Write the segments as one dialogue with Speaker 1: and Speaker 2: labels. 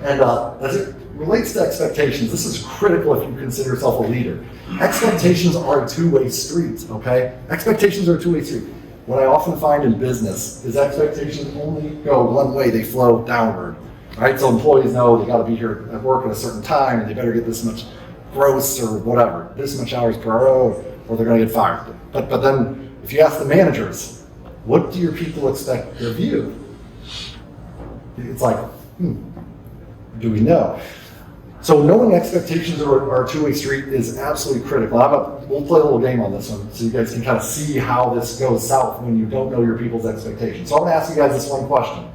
Speaker 1: And as it relates to expectations, this is critical if you consider yourself a leader. Expectations are a two-way street, okay? Expectations are a two-way street. What I often find in business is expectations only go one way, they flow downward, right? So employees know they gotta be here at work at a certain time and they better get this much gross or whatever, this much hours per hour, or they're gonna get fired. But then if you ask the managers, what do your people expect of you? It's like, do we know? So knowing expectations are a two-way street is absolutely critical. We'll play a little game on this one so you guys can kind of see how this goes south when you don't know your people's expectations. So I'm gonna ask you guys this one question.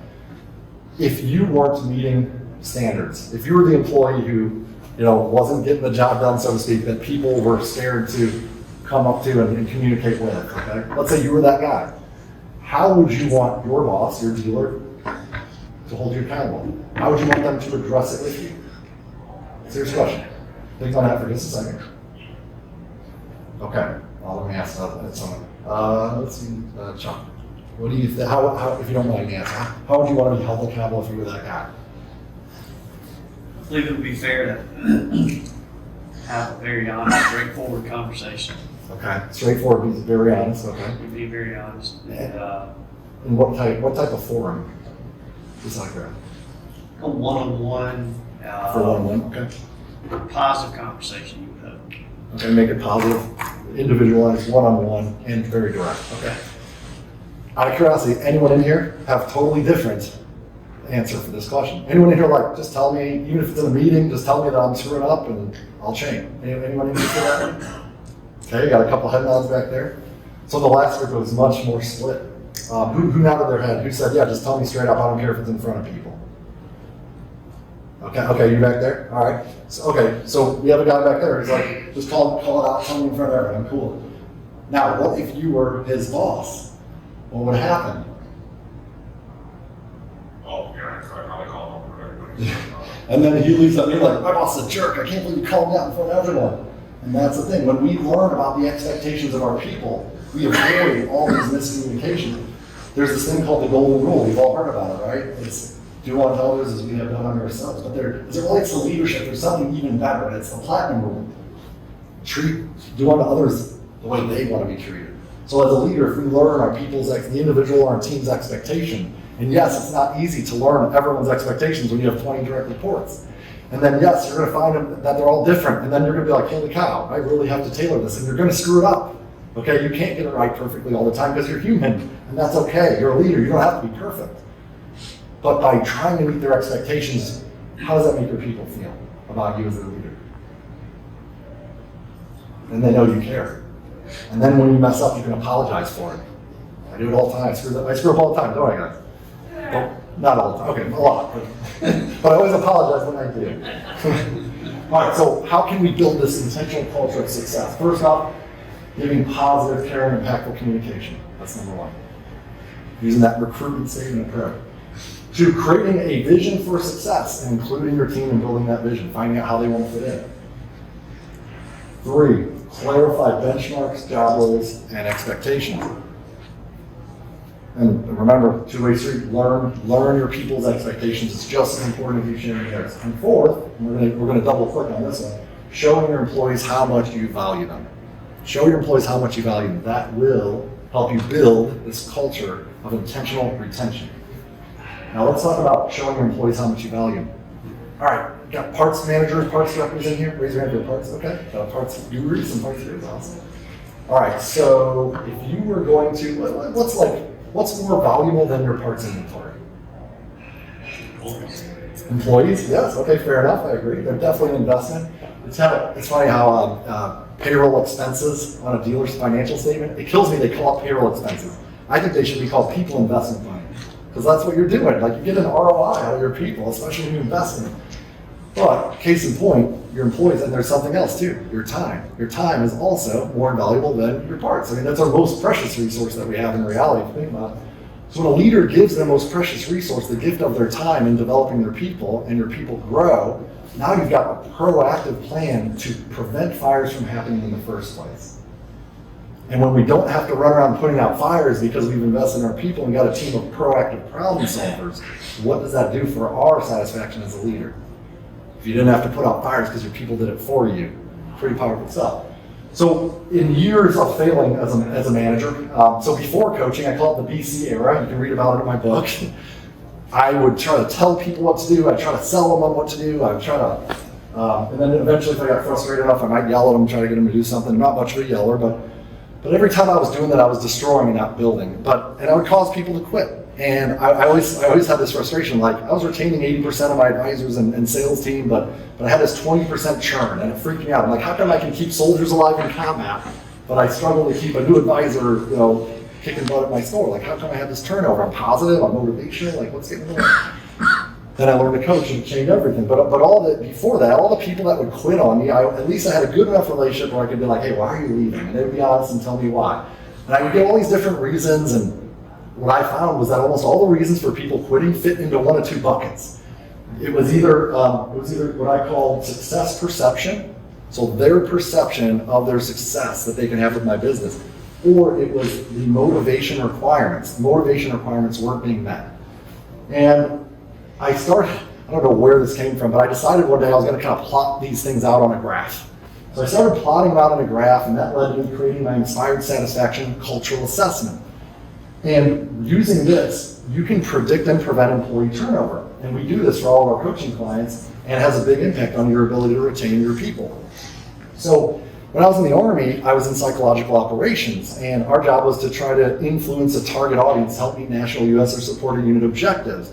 Speaker 1: If you weren't meeting standards, if you were the employee who wasn't getting the job done, so to speak, that people were scared to come up to and communicate with, okay? Let's say you were that guy. How would you want your boss, your dealer, to hold you accountable? How would you want them to address it with you? Serious question. Think on that for just a second. Okay, well, let me ask someone. Let's see, Chuck. What do you think? How, if you don't mind me asking, how would you want to be held accountable if you were that guy?
Speaker 2: I believe it would be fair to have a very honest, straightforward conversation.
Speaker 1: Okay, straightforward, be very honest. Okay.
Speaker 2: Be very honest.
Speaker 1: And what type of forum is like that?
Speaker 2: A one-on-one.
Speaker 1: For one-on-one, okay.
Speaker 2: Positive conversation, you would hope.
Speaker 1: Okay, make it positive, individualized, one-on-one, and very direct. Okay. Out of curiosity, anyone in here have totally different answer for this question? Anyone in here like, just tell me, even if it's in a meeting, just tell me that I'm screwing up and I'll change. Anyone in here for that? Okay, got a couple head nods back there. So the last group was much more split. Who nodded their head? Who said, yeah, just tell me straight up, I don't care if it's in front of people. Okay, you back there? All right. So we have a guy back there. He's like, just call it out, tell me in front of everyone. I'm cool. Now, what if you were his boss? What would happen?
Speaker 3: Oh, yeah, I probably call him.
Speaker 1: And then he leaves up, you're like, my boss is a jerk. I can't believe you called me out in front of everyone. And that's the thing. When we learn about the expectations of our people, we avoid all these miscommunications. There's this thing called the golden rule. We've all heard about it, right? It's do unto others as we have done unto ourselves. But as it relates to leadership, there's something even better, and it's the platinum rule. Do unto others the way they want to be treated. So as a leader, if we learn our people's, the individual or our team's expectation, and yes, it's not easy to learn everyone's expectations when you have 20 direct reports. And then yes, you're going to find that they're all different, and then you're going to be like, holy cow, I really have to tailor this, and you're going to screw it up. Okay, you can't get it right perfectly all the time because you're human, and that's okay. You're a leader, you don't have to be perfect. But by trying to meet their expectations, how does that make your people feel about you as a leader? And they know you care. And then when you mess up, you can apologize for it. I do it all the time. I screw up all the time, don't I, guys? Well, not all the time. Okay, a lot. But I always apologize when I do. All right, so how can we build this intentional culture of success? First off, giving positive, caring, impactful communication. That's number one. Using that recruitment statement approach. 2, creating a vision for success and including your team in building that vision, finding out how they want to fit in. 3, clarify benchmarks, job roles, and expectations. And remember, two-way street, learn your people's expectations. It's just as important as you sharing theirs. And 4th, we're going to double click on this one, showing your employees how much you value them. Show your employees how much you value them. That will help you build this culture of intentional retention. Now let's talk about showing your employees how much you value them. All right, got parts managers, parts directors in here. Raise your hand for parts, okay? Got parts gurus and parts gurus, awesome. All right, so if you were going to, what's more valuable than your parts inventory? Employees, yes, okay, fair enough, I agree. They're definitely an investment. It's funny how payroll expenses on a dealer's financial statement, it kills me they call it payroll expenses. I think they should be called people investment money. Because that's what you're doing. Like, you get an ROI out of your people, especially when you invest in them. But case in point, your employees, and there's something else too, your time. Your time is also more valuable than your parts. I mean, that's our most precious resource that we have in reality, if you think about it. So when a leader gives their most precious resource, the gift of their time in developing their people, and your people grow, now you've got a proactive plan to prevent fires from happening in the first place. And when we don't have to run around putting out fires because we've invested in our people and got a team of proactive problem solvers, what does that do for our satisfaction as a leader? If you didn't have to put out fires because your people did it for you, pretty powerful stuff. So in years of failing as a manager, so before coaching, I call it the BC era. You can read about it in my book. I would try to tell people what to do. I'd try to sell them on what to do. I'd try to, and then eventually if I got frustrated enough, I might yell at them, try to get them to do something. I'm not much of a yeller, but every time I was doing that, I was destroying and not building. And I would cause people to quit. And I always had this frustration, like I was retaining 80% of my advisors and sales team, but I had this 20% churn, and it freaked me out. I'm like, how come I can keep soldiers alive in combat, but I struggle to keep a new advisor, kicking butt at my store? Like, how come I have this turnover? I'm positive, I'm motivational, like what's getting on? Then I learned to coach and change everything. But before that, all the people that would quit on me, at least I had a good enough relationship where I could be like, hey, why are you leaving? And they would be honest and tell me why. And I would get all these different reasons, and what I found was that almost all the reasons for people quitting fit into one of two buckets. It was either what I call success perception, so their perception of their success that they can have with my business, or it was the motivation requirements. Motivation requirements weren't being met. And I don't know where this came from, but I decided one day I was going to kind of plot these things out on a graph. So I started plotting them out on a graph, and that led to me creating my Inspired Satisfaction Cultural Assessment. And using this, you can predict and prevent employee turnover. And we do this for all of our coaching clients, and it has a big impact on your ability to retain your people. So when I was in the Army, I was in psychological operations, and our job was to try to influence a target audience, help meet national U.S. or supported unit objectives.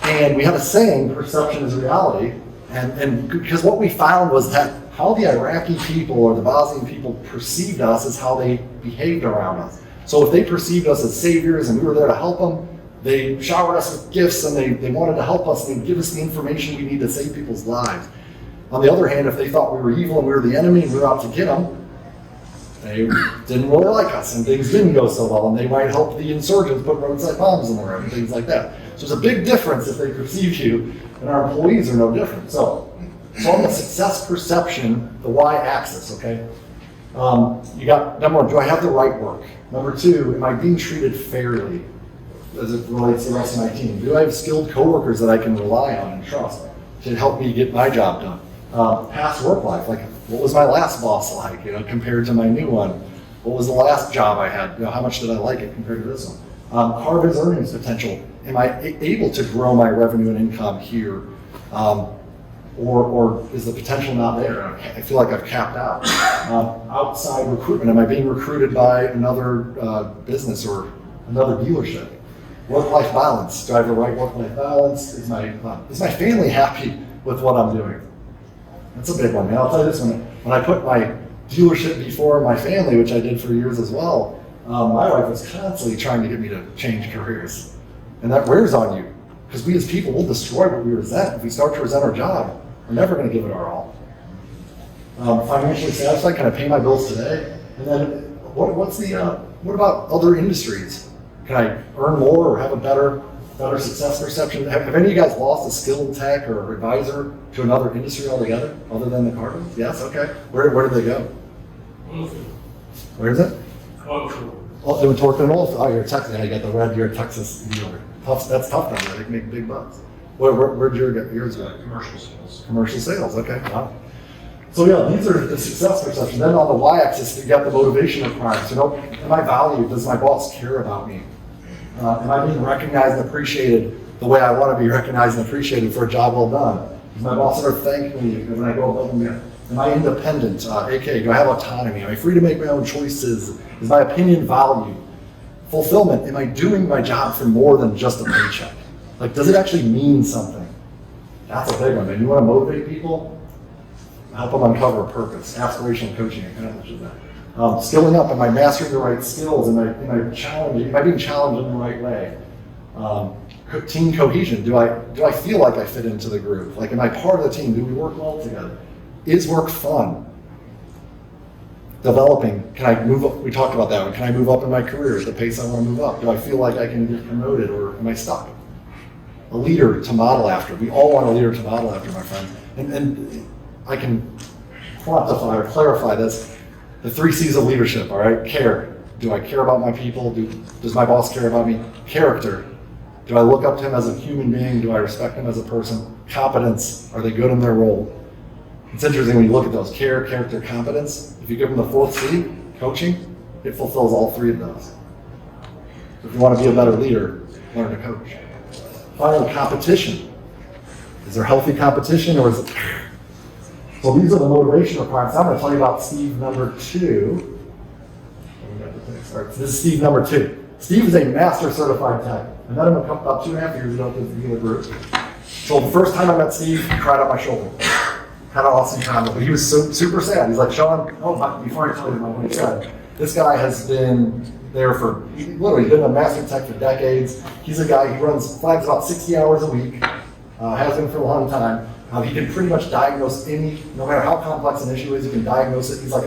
Speaker 1: And we had a saying, perception is reality, and because what we found was that how the Iraqi people or the Bosnian people perceived us is how they behaved around us. So if they perceived us as saviors and we were there to help them, they showered us with gifts and they wanted to help us and they'd give us the information we need to save people's lives. On the other hand, if they thought we were evil and we were the enemy and we were out to get them, they didn't really like us and things didn't go so well, and they might help the insurgents put roadside bombs in the road and things like that. So there's a big difference if they perceive you, and our employees are no different. So on the success perception, the y-axis, okay? You got, number one, do I have the right work? Number two, am I being treated fairly as it relates to the rest of my team? Do I have skilled coworkers that I can rely on and trust to help me get my job done? Past work life, like what was my last boss like, compared to my new one? What was the last job I had? How much did I like it compared to this one? Carbon's earnings potential. Am I able to grow my revenue and income here? Or is the potential not there? I feel like I've capped out. Outside recruitment, am I being recruited by another business or another dealership? Work-life balance, do I have the right work-life balance? Is my family happy with what I'm doing? That's a big one, man. I'll tell you this one. When I put my dealership before my family, which I did for years as well, my wife was constantly trying to get me to change careers. And that wears on you. Because we as people will destroy what we resent. If we start to resent our job, we're never going to give it our all. Financially satisfied, can I pay my bills today? And then what about other industries? Can I earn more or have a better success perception? Have any of you guys lost a skilled tech or advisor to another industry altogether, other than the carbon? Yes, okay. Where did they go? Where is it? Oh, they went to work in oil. Oh, you're a Texas. Yeah, you got the red. You're a Texas dealer. That's tough down there. They can make big bucks. Where'd yours go?
Speaker 3: Commercial sales.
Speaker 1: Commercial sales. Okay. Wow. So yeah, these are the success perception. Then on the y-axis, you got the motivation requirements. Am I valued? Does my boss care about me? Am I being recognized and appreciated the way I want to be recognized and appreciated for a job well done? Does my boss ever thank me when I go above and beyond? Am I independent? AKA, do I have autonomy? Am I free to make my own choices? Is my opinion valued? Fulfillment, am I doing my job for more than just a paycheck? Like, does it actually mean something? That's a big one, man. You want to motivate people? Help them uncover a purpose. Aspirational coaching, I kind of mentioned that. Skilling up, am I mastering the right skills? Am I being challenged in the right way? Team cohesion, do I feel like I fit into the group? Like, am I part of the team? Do we work well together? Is work fun? Developing, can I move up? We talked about that one. Can I move up in my career at the pace I want to move up? Do I feel like I can get promoted, or am I stuck? A leader to model after. We all want a leader to model after, my friends. And I can quantify or clarify this. The 3 C's of leadership, all right? Care. Do I care about my people? Does my boss care about me? Character. Do I look up to him as a human being? Do I respect him as a person? Competence. Are they good in their role? It's interesting when you look at those: care, character, competence. If you give them the 4th C, coaching, it fulfills all 3 of those. So if you want to be a better leader, learn to coach. Finally, competition. Is there healthy competition, or is it? So these are the motivation requirements. I'm going to tell you about Steve number 2. This is Steve number 2. Steve is a master certified tech. I met him about 2.5 years ago at this dealer group. So the first time I met Steve, he cried on my shoulder. Had an awesome time, but he was super sad. He's like, Sean, before I tell you what he said, this guy has been there for, literally been a master tech for decades. He's a guy who runs flags about 60 hours a week, has been for a long time. He can pretty much diagnose any, no matter how complex an issue is, he can diagnose it. He's like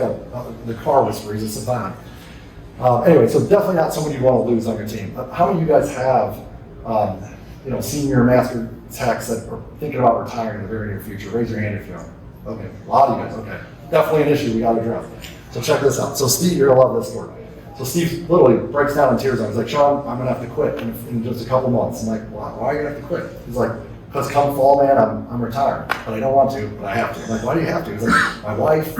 Speaker 1: the car whisperer, he's a savant. Anyway, so definitely not someone you want to lose on your team. How many of you guys have, senior master techs that are thinking about retiring in the very near future? Raise your hand if you are. Okay, a lot of you guys, okay. Definitely an issue we got to address. So check this out. So Steve, you're going to love this story. So Steve literally breaks down in tears. He's like, Sean, I'm going to have to quit in just a couple months. I'm like, why are you going to have to quit? He's like, because come fall, man, I'm retired. But I don't want to, but I have to. I'm like, why do you have to? He's like, my wife,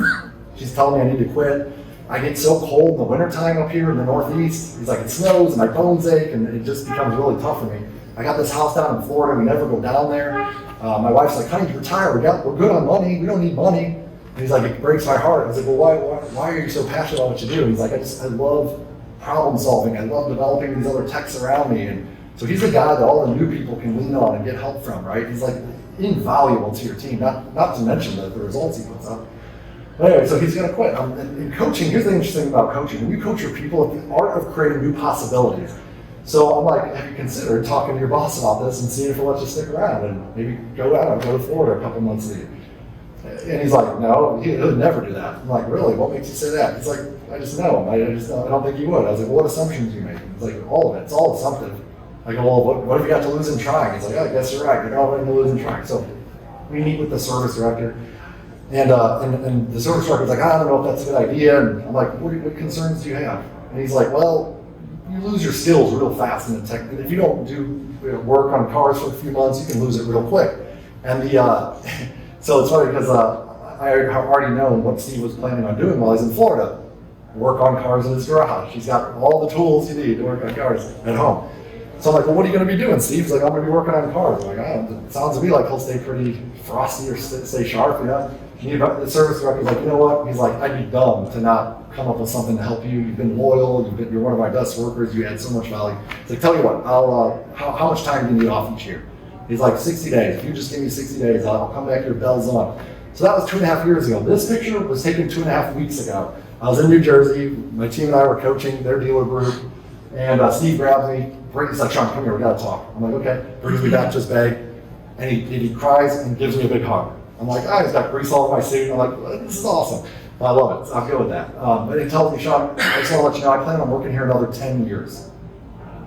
Speaker 1: she's telling me I need to quit. I get so cold in the wintertime up here in the Northeast. He's like, it snows and my bones ache and it just becomes really tough for me. I got this house down in Florida. We never go down there. My wife's like, honey, retire. We're good on money. We don't need money. And he's like, it breaks my heart. I was like, well, why are you so passionate about what you do? And he's like, I love problem solving. I love developing these other techs around me. And so he's the guy that all the new people can lean on and get help from, right? He's like invaluable to your team, not to mention the results he puts up. But anyway, so he's going to quit. In coaching, here's the interesting thing about coaching. When you coach your people, it's the art of creating new possibilities. So I'm like, have you considered talking to your boss about this and seeing if he'll let you stick around and maybe go to Florida a couple months a year? And he's like, no, he would never do that. I'm like, really? What makes you say that? He's like, I just know him. I don't think he would. I was like, well, what assumptions are you making? He's like, all of it. It's all assumptive. I go, well, what have you got to lose in trying? He's like, oh, I guess you're right. You're all going to lose in trying. So we meet with the service director. And the service director's like, I don't know if that's a good idea. And I'm like, what concerns do you have? And he's like, well, you lose your skills real fast in the tech. If you don't do work on cars for a few months, you can lose it real quick. And so it's funny because I have already known what Steve was planning on doing while he's in Florida. Work on cars in his garage. He's got all the tools you need to work on cars at home. So I'm like, well, what are you going to be doing? Steve's like, I'm going to be working on cars. I'm like, it sounds to me like he'll stay pretty frosty or stay sharp, you know? The service director's like, you know what? He's like, I'd be dumb to not come up with something to help you. You've been loyal. You're one of my best workers. You add so much value. He's like, tell you what, how much time do you need off each year? He's like, 60 days. If you just give me 60 days, I'll come back here, bells on. So that was 2.5 years ago. This picture was taken 2.5 weeks ago. I was in New Jersey. My team and I were coaching their dealer group. And Steve grabs me. He's like, Sean, come here, we got to talk. I'm like, okay. Brings me back to his bag. And he cries and gives me a big hug. I'm like, he's got grease all over my suit. I'm like, well, this is awesome. I love it. I'll go with that. But he tells me, Sean, I just want to let you know, I plan on working here another 10 years.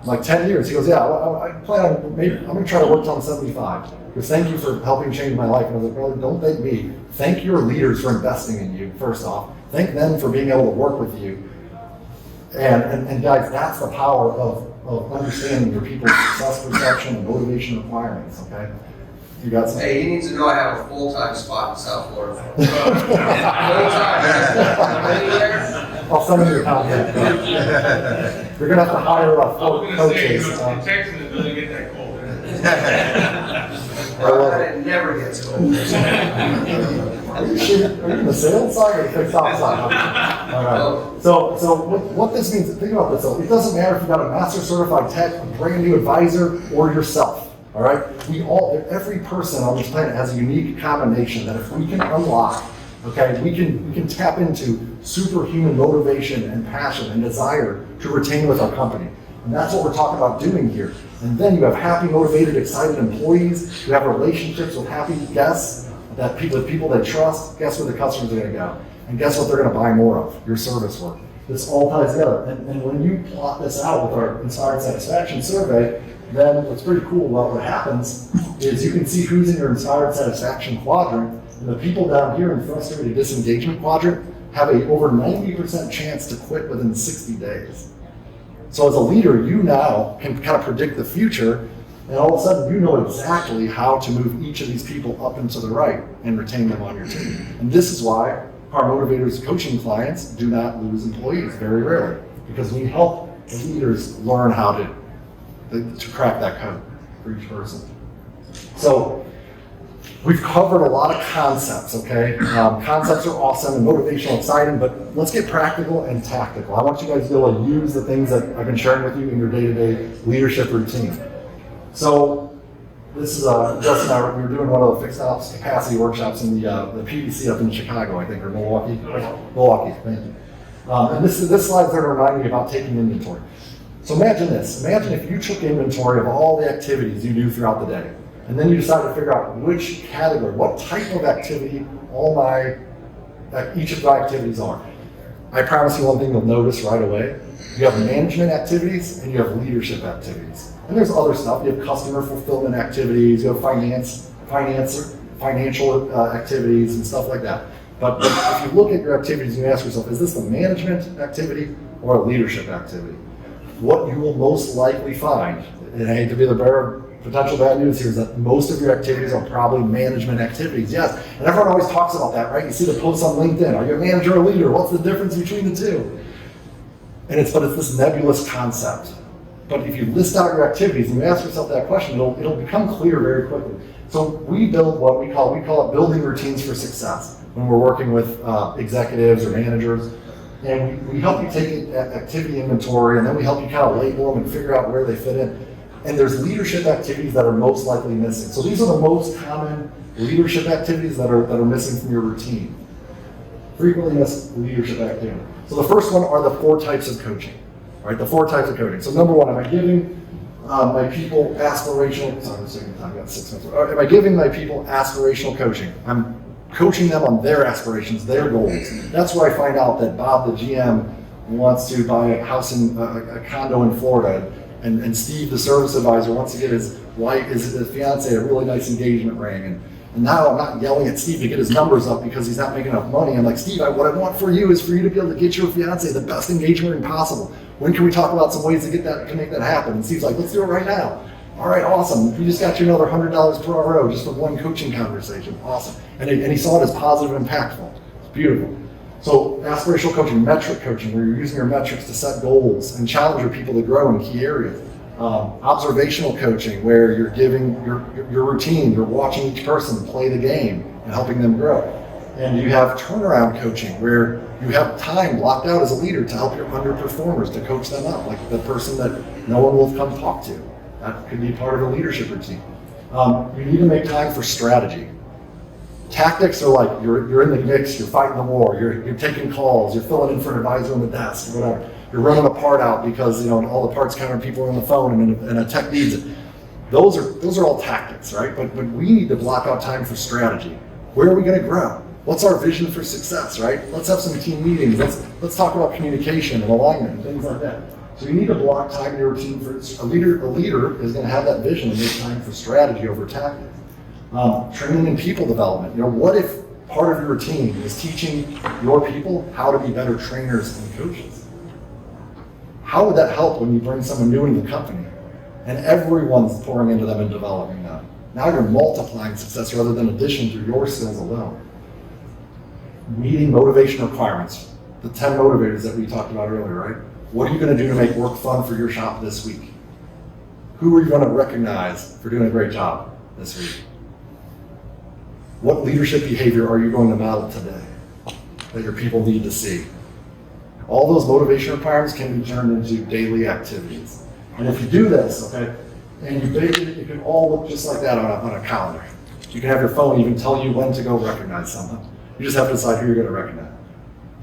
Speaker 1: I'm like, 10 years? He goes, yeah, I plan on, maybe, I'm going to try to work till I'm 75. Because thank you for helping change my life. And I was like, brother, don't thank me. Thank your leaders for investing in you, first off. Thank them for being able to work with you. And guys, that's the power of understanding your people's success perception and motivation requirements, okay? You got something?
Speaker 4: Hey, he needs to know I have a full-time spot in South Florida. Full-time.
Speaker 1: I'll send you your contact. You're going to have to hire 4 coaches.
Speaker 3: In Texas, it doesn't get that cold.
Speaker 4: It never gets cold.
Speaker 1: Are you in the sales side or the fixed ops side? All right. So what this means, think about this though. It doesn't matter if you've got a master certified tech, a brand new advisor, or yourself. All right. Every person on this planet has a unique combination that if we can unlock, okay, we can tap into superhuman motivation and passion and desire to retain with our company. And that's what we're talking about doing here. And then you have happy, motivated, excited employees. You have relationships with happy guests, people they trust. Guess where the customers are going to go? And guess what they're going to buy more of? Your service work. This all ties together. And when you plot this out with our Inspired Satisfaction survey, then what's pretty cool about what happens is you can see who's in your Inspired Satisfaction quadrant, And the people down here in frustrated disengagement quadrant have a over 90% chance to quit within 60 days. So as a leader, you now can kind of predict the future, and all of a sudden you know exactly how to move each of these people up and to the right and retain them on your team. And this is why our motivators coaching clients do not lose employees very rarely, because we help the leaders learn how to crack that code for each person. So we've covered a lot of concepts, okay? Concepts are awesome and motivational, exciting, but let's get practical and tactical. I want you guys to be able to use the things that I've been sharing with you in your day-to-day leadership routine. So this is Justin and I, we were doing one of the fixed ops capacity workshops in the PDC up in Chicago, I think, or Milwaukee. Milwaukee, thank you. And this slide's there to remind me about taking inventory. So imagine this. Imagine if you took inventory of all the activities you do throughout the day, and then you decided to figure out which category, what type of activity each of the activities are. I promise you one thing you'll notice right away. You have management activities and you have leadership activities. And there's other stuff. You have customer fulfillment activities, you have financial activities and stuff like that. But if you look at your activities and you ask yourself, is this a management activity or a leadership activity? What you will most likely find, and I hate to be the bearer of potential bad news here, is that most of your activities are probably management activities. Yes, and everyone always talks about that, right? You see the posts on LinkedIn. Are you a manager or a leader? What's the difference between the two? But it's this nebulous concept. But if you list out your activities and you ask yourself that question, it'll become clear very quickly. So we build what we call it building routines for success when we're working with executives or managers. And we help you take activity inventory, and then we help you kind of label them and figure out where they fit in. And there's leadership activities that are most likely missing. So these are the most common leadership activities that are missing from your routine. Frequently missed leadership activity. So the first one are the 4 types of coaching. All right, the 4 types of coaching. So number 1, am I giving my people aspirational? Sorry, I'm taking time. I got 6 minutes. Am I giving my people aspirational coaching? I'm coaching them on their aspirations, their goals. That's where I find out that Bob, the GM, wants to buy a house in a condo in Florida, and Steve, the service advisor, wants to get his fiance a really nice engagement ring. And now I'm not yelling at Steve to get his numbers up because he's not making enough money. I'm like, Steve, what I want for you is for you to be able to get your fiance the best engagement ring possible. When can we talk about some ways to make that happen? And Steve's like, let's do it right now. All right, awesome. You just got you another $100 per RO just for one coaching conversation. Awesome. And he saw it as positive and impactful. It's beautiful. So aspirational coaching, metric coaching, where you're using your metrics to set goals and challenge your people to grow in key areas. Observational coaching, where you're giving your routine, you're watching each person play the game and helping them grow. And you have turnaround coaching, where you have time blocked out as a leader to help your underperformers, to coach them up, like the person that no one will come talk to. That could be part of a leadership routine. You need to make time for strategy. Tactics are like you're in the mix, you're fighting the war, you're taking calls, you're filling in for an advisor on the desk, or whatever. You're running a part out because all the parts counter people are on the phone and a tech needs it. Those are all tactics, right? But we need to block out time for strategy. Where are we going to grow? What's our vision for success, right? Let's have some team meetings. Let's talk about communication and alignment and things like that. So you need to block time in your routine for a leader. A leader is going to have that vision and make time for strategy over tactics. Training and people development. What if part of your routine is teaching your people how to be better trainers and coaches? How would that help when you bring someone new into the company and everyone's pouring into them and developing them? Now you're multiplying success rather than addition through your skills alone. Meeting motivation requirements. The 10 motivators that we talked about earlier, right? What are you going to do to make work fun for your shop this week? Who are you going to recognize for doing a great job this week? What leadership behavior are you going to model today that your people need to see? All those motivation requirements can be turned into daily activities. And if you do this, okay, and you bake it, it can all look just like that on a calendar. You can have your phone even tell you when to go recognize someone. You just have to decide who you're going to recognize.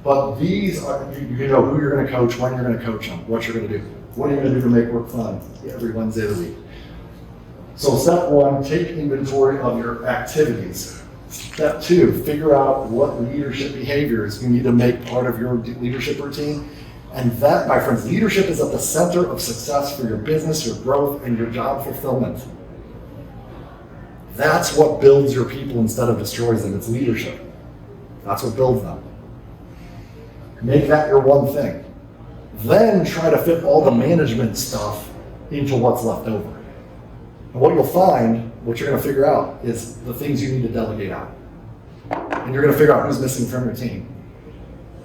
Speaker 1: But these are, you know who you're going to coach, when you're going to coach them, what you're going to do. What are you going to do to make work fun every Wednesday of the week? So step 1, take inventory of your activities. Step 2, figure out what leadership behaviors you need to make part of your leadership routine. And that, my friends, leadership is at the center of success for your business, your growth, and your job fulfillment. That's what builds your people instead of destroys them. It's leadership. That's what builds them. Make that your one thing. Then try to fit all the management stuff into what's left over. And what you'll find, what you're going to figure out, is the things you need to delegate out. And you're going to figure out who's missing from your team.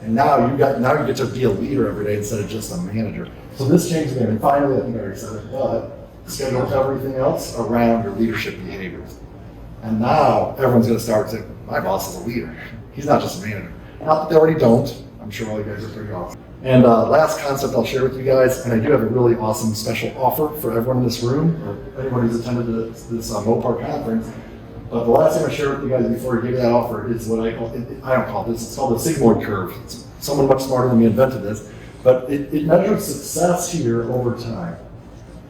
Speaker 1: And now you get to be a leader every day instead of just a manager. So this changes the game. And finally, I think I already said it, but schedule everything else around your leadership behaviors. And now everyone's going to start saying, my boss is a leader. He's not just a manager. Not that they already don't. I'm sure all you guys are pretty awesome. And last concept I'll share with you guys, and I do have a really awesome special offer for everyone in this room, or anyone who's attended this MOPAR conference. But the last thing I share with you guys before I give you that offer is what I don't call this, it's called the sigmoid curve. Someone much smarter than me invented this, but it measures success here over time.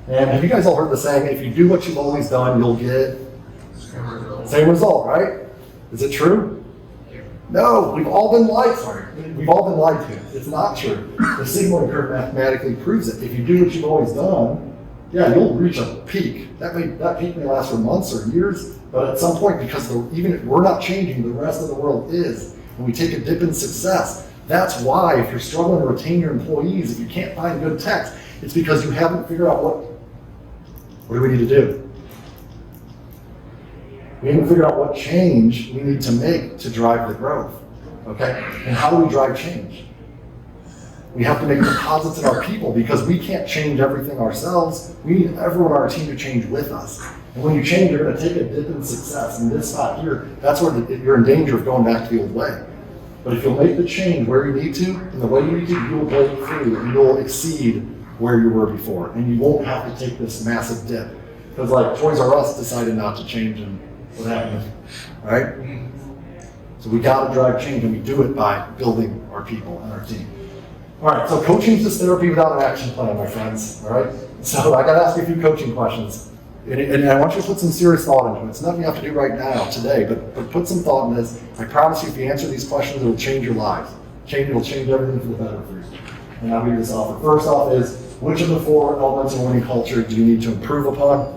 Speaker 1: And have you guys all heard the saying, if you do what you've always done, you'll get same result, right? Is it true? No, we've all been lied to. It's not true. The sigmoid curve mathematically proves it. If you do what you've always done, yeah, you'll reach a peak. That peak may last for months or years, but at some point, because even if we're not changing, the rest of the world is, and we take a dip in success. That's why if you're struggling to retain your employees, if you can't find good techs, it's because you haven't figured out what do we need to do? We haven't figured out what change we need to make to drive the growth, okay? And how do we drive change? We have to make deposits in our people because we can't change everything ourselves. We need everyone on our team to change with us. And when you change, you're gonna take a dip in success. In this spot here, that's where you're in danger of going back to the old way. But if you'll make the change where you need to, and the way you need to, you'll break through and you'll exceed where you were before. And you won't have to take this massive dip. Because like Toys R Us decided not to change and what happened, right? So we gotta drive change and we do it by building our people and our team. All right, so coaching is just therapy without an action plan, my friends, all right? So I gotta ask you a few coaching questions. And I want you to put some serious thought into it. It's nothing you have to do right now, today, but put some thought in this. I promise you, if you answer these questions, it'll change your lives. It'll change everything for the better for you. And I'll give you this offer. First off is, which of the 4 elements of winning culture do you need to improve upon?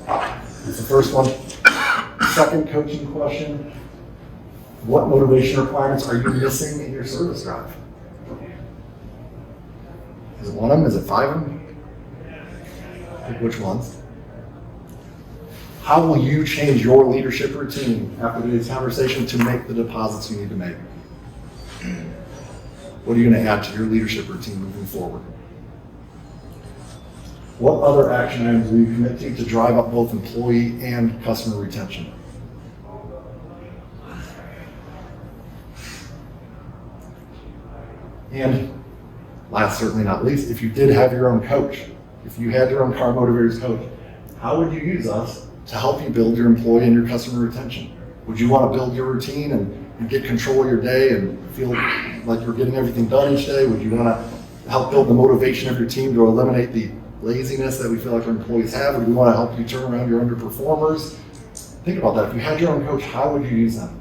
Speaker 1: That's the first one. Second coaching question, what motivation requirements are you missing in your service drive? Is it one of them? Is it 5 of them? Pick which ones. How will you change your leadership routine after today's conversation to make the deposits you need to make? What are you going to add to your leadership routine moving forward? What other action items will you commit to drive up both employee and customer retention? And last, certainly not least, if you did have your own coach, if you had your own car motivators coach, how would you use us to help you build your employee and your customer retention? Would you want to build your routine and get control of your day and feel like you're getting everything done each day? Would you want to help build the motivation of your team to eliminate the laziness that we feel like our employees have? Would we want to help you turn around your underperformers? Think about that. If you had your own coach, how would you use them?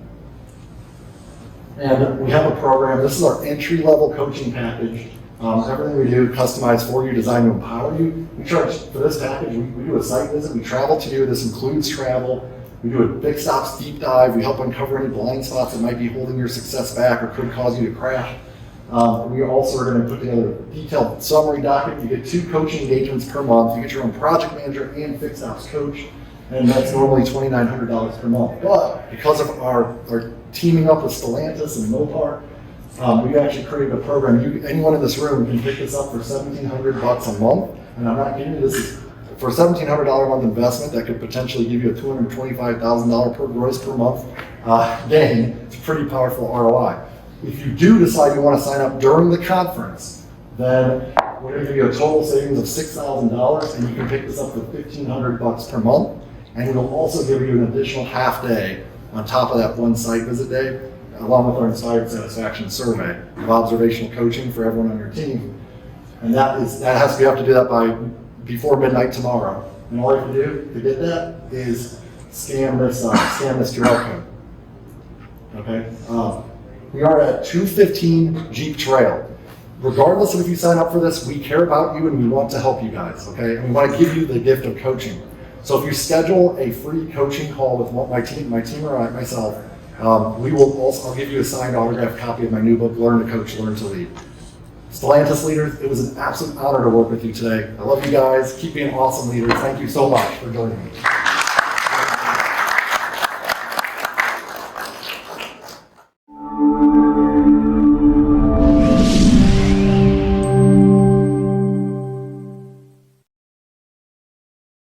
Speaker 1: And we have a program. This is our entry-level coaching package. Everything we do customized for you, designed to empower you. We charge for this package. We do a site visit. We travel to you. This includes travel. We do a big stops deep dive. We help uncover any blind spots that might be holding your success back or could cause you to crash. We also are going to put together a detailed summary document. You get 2 coaching engagements per month. You get your own project manager and fixed ops coach, and that's normally $2,900 per month. But because of our teaming up with Stellantis and MOPAR, we actually created a program. Anyone in this room can pick this up for $1,700 a month, and I'm not kidding you. This is for a $1,700 a month investment that could potentially give you a $225,000 per gross per month gain. It's a pretty powerful ROI. If you do decide you want to sign up during the conference, then we're going to give you a total savings of $6,000, and you can pick this up for $1,500 per month. And we'll also give you an additional half day on top of that one site visit day, along with our Inspired Satisfaction Survey of observational coaching for everyone on your team. And you have to do that by before midnight tomorrow. And all you have to do to get that is scan this QR code. Okay. We are at 215 Jeep Trail. Regardless of if you sign up for this, we care about you and we want to help you guys. Okay, and we want to give you the gift of coaching. So if you schedule a free coaching call with my team or myself, we will also, I'll give you a signed autographed copy of my new book, Learn to Coach, Learn to Lead. Stellantis leaders, it was an absolute honor to work with you today. I love you guys. Keep being awesome leaders. Thank you so much for joining me.